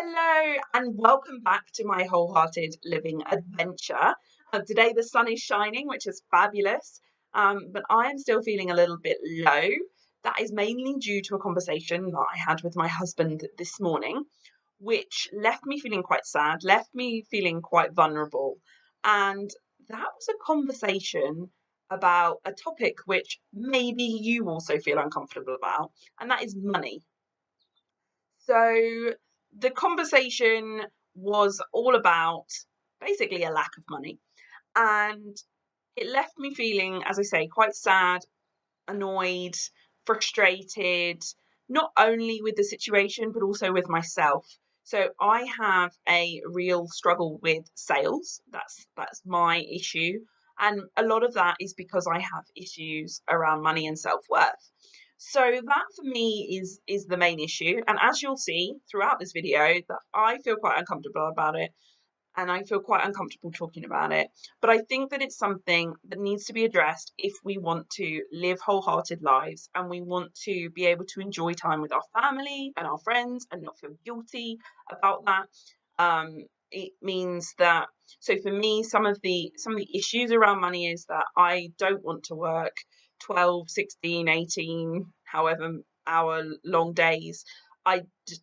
Hello and welcome back to my wholehearted living adventure. Today the sun is shining, which is fabulous, but I am still feeling a little bit low. That is mainly due to a conversation that I had with my husband this morning, which left me feeling quite sad, left me feeling quite vulnerable. And that was a conversation about a topic which maybe you also feel uncomfortable about, and that is money. So the conversation was all about basically a lack of money. And it left me feeling, as I say, quite sad, annoyed, frustrated, not only with the situation, but also with myself. So I have a real struggle with sales. That's my issue. And a lot of that is because I have issues around money and self-worth. So that for me is the main issue. And as you'll see throughout this video, that I feel quite uncomfortable about it and I feel quite uncomfortable talking about it. But I think that it's something that needs to be addressed if we want to live wholehearted lives and we want to be able to enjoy time with our family and our friends and not feel guilty about that. It means that, so for me, some of the issues around money is that I don't want to work 12, 16, 18, however hour long days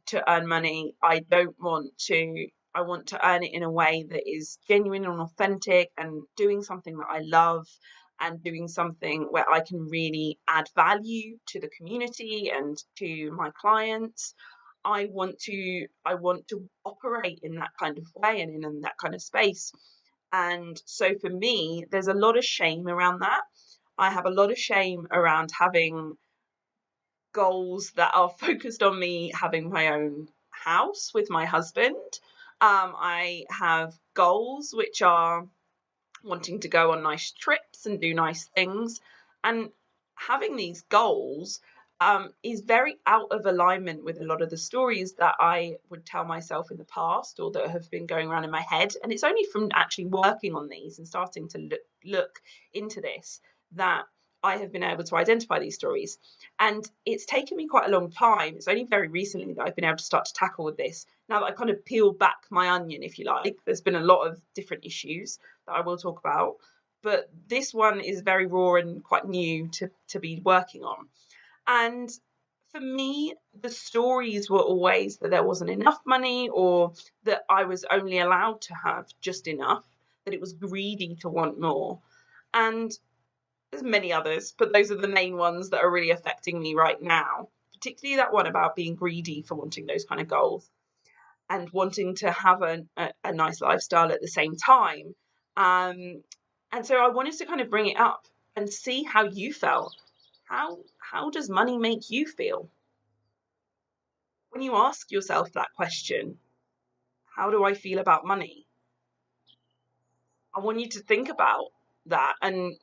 to earn money. I want to earn it in a way that is genuine and authentic and doing something that I love and doing something where I can really add value to the community and to my clients. I want to operate in that kind of way and in that kind of space. And so for me, there's a lot of shame around that. I have a lot of shame around having goals that are focused on me having my own house with my husband. I have goals which are wanting to go on nice trips and do nice things. And having these goals is very out of alignment with a lot of the stories that I would tell myself in the past or that have been going around in my head. And it's only from actually working on these and starting to look into this that I have been able to identify these stories. And it's taken me quite a long time. It's only very recently that I've been able to start to tackle with this. Now that I kind of peel back my onion, if you like, there's been a lot of different issues that I will talk about, but this one is very raw and quite new to be working on. And for me, the stories were always that there wasn't enough money or that I was only allowed to have just enough, that it was greedy to want more. And there's many others, but those are the main ones that are really affecting me right now, particularly that one about being greedy for wanting those kind of goals and wanting to have a nice lifestyle at the same time. Um, and so I wanted to kind of bring it up and see how you felt. How does money make you feel? When you ask yourself that question, how do I feel about money? I want you to think about that and,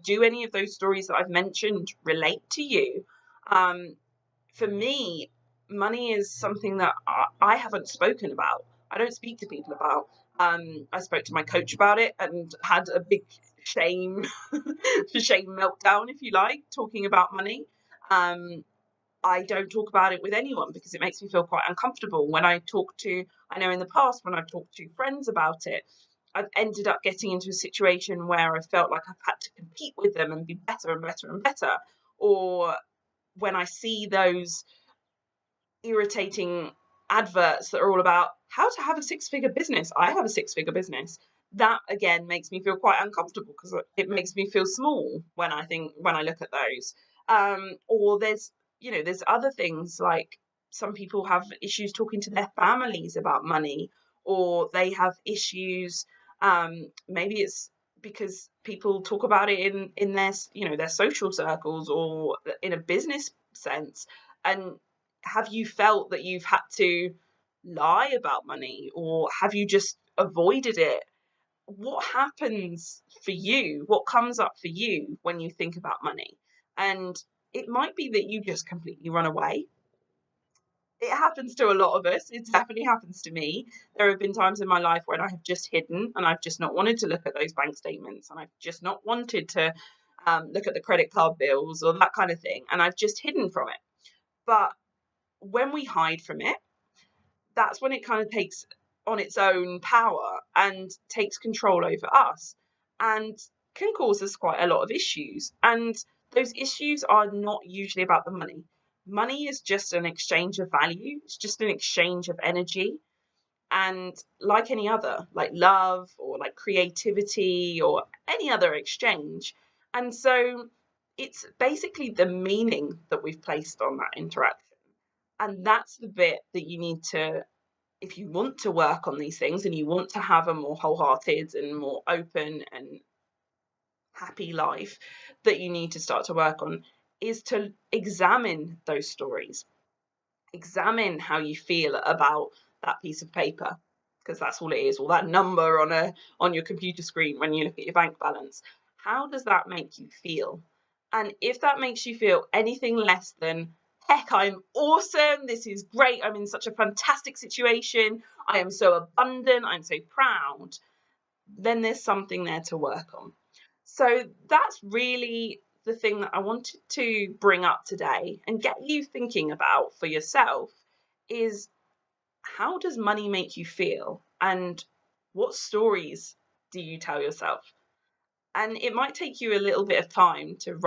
do any of those stories that I've mentioned relate to you? Um, for me, money is something that I haven't spoken about. I don't speak to people about. I spoke to my coach about it and had a big shame, shame meltdown, if you like, talking about money. Um, I don't talk about it with anyone because it makes me feel quite uncomfortable. I know in the past when I've talked to friends about it, I've ended up getting into a situation where I felt like I've had to compete with them and be better and better and better. Or when I see those irritating adverts that are all about how to have a six-figure business. I have a six-figure business. That again makes me feel quite uncomfortable because it makes me feel small when I look at those. Or there's other things like some people have issues talking to their families about money, or they have issues. Maybe it's because people talk about it in their social circles or in a business sense. And have you felt that you've had to lie about money or have you just avoided it? What happens for you? What comes up for you when you think about money? And it might be that you just completely run away. It happens to a lot of us. It definitely happens to me. There have been times in my life when I have just hidden and I've just not wanted to look at those bank statements and I've just not wanted to look at the credit card bills or that kind of thing. And I've just hidden from it. But when we hide from it, that's when it kind of takes on its own power and takes control over us and can cause us quite a lot of issues. And those issues are not usually about the money. Money is just an exchange of value, it's just an exchange of energy. And like any other, like love or like creativity or any other exchange. And so it's basically the meaning that we've placed on that interaction. And that's the bit that you need to, if you want to work on these things and you want to have a more wholehearted and more open and happy life, that you need to start to work on is to examine those stories, examine how you feel about that piece of paper, because that's all it is, or that number on your computer screen when you look at your bank balance. How does that make you feel? And if that makes you feel anything less than, heck, I'm awesome, this is great, I'm in such a fantastic situation, I am so abundant, I'm so proud, then there's something there to work on. So that's really the thing that I wanted to bring up today and get you thinking about for yourself is, how does money make you feel? And what stories do you tell yourself? And it might take you a little bit of time to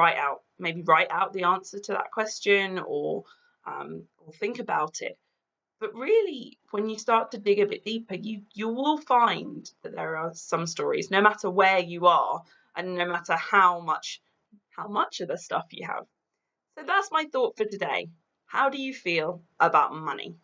maybe write out the answer to that question, or think about it. But really, when you start to dig a bit deeper, you will find that there are some stories, no matter where you are, and no matter how much of the stuff you have. So that's my thought for today. How do you feel about money?